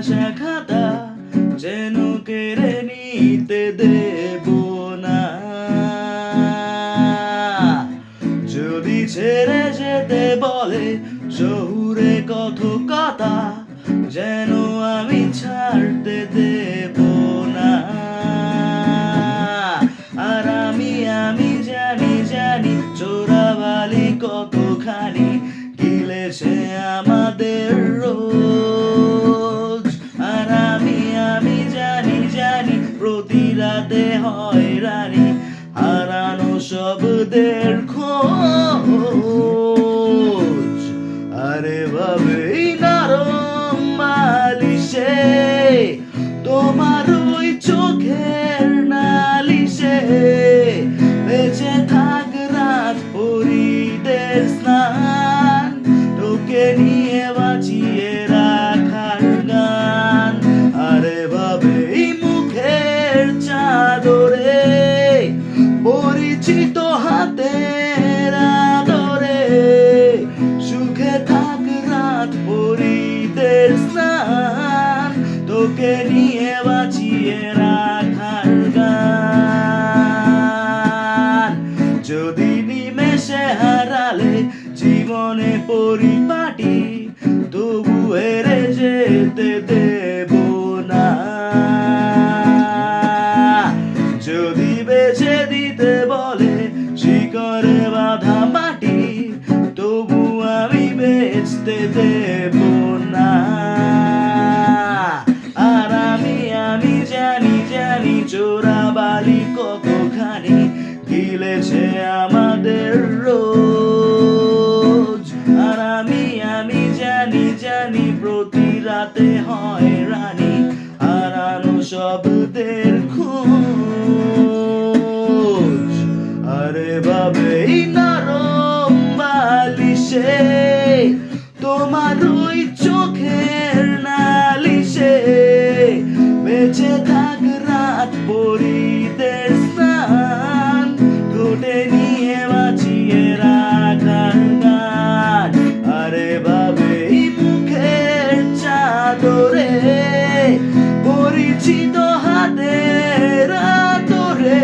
আসা খাতা যেন কেড়ে নিতে দেব না। যদি ছেড়ে যেতে বলে শহুরে কথকতা যেন আমি ছাড়তে দেব না। আর আমি জানি চোরাবালি কতখানি গিলেছে আমাদের রোজ। আর আমি জানি প্রতি রাতে হয়রানি হারানো শব্দের খোঁজ। আরে ভাবে নরম বালিশে তোমার ওই চোখের নালিশে বেঁচে থাক রাত পরিদের স্নান, তোকে নিয়ে বাঁচিয়ে রাখার গান। আরে ভাবে মুখের চাদরে পরিচিত হাতের আদরে সুখে থাক রাত পরিদের স্নান, তোকে নিয়ে বাঁচিয়ে রাখার গান। যদি নিমেষে হারালে জীবনে পরিপাটি তবু হেরে যেতে দেব না। যদি বেছে দিতে বলে শিকড়ে বাঁধা মাটি তবু আমি বেচতে দেব না। আর আমি জানি চোরাবালি কতখানি গিলেছে আমাদের রোজ। আর আমি জানি প্রতি রাতে হয়রানি হারানো শব্দের খোঁজ। আরে ভাবে নরম বালিশে তোমার ওই চোখের নালিশে বেঁচে থাক রাত পরিদের স্নান, ঠোঁটে নিয়ে বাঁচিয়ে রাখার গান। আরে ভাবে মুখের চাদরে পরিচিত হাতের আদরে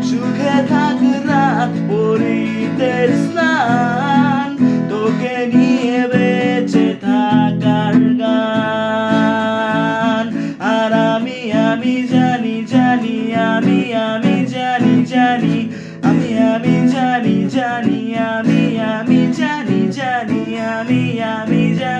সুখে থাক রাত পরিদের স্নান, তোকে নিয়ে বেঁচে থাকার গান। আর আমি জানি আমি জানি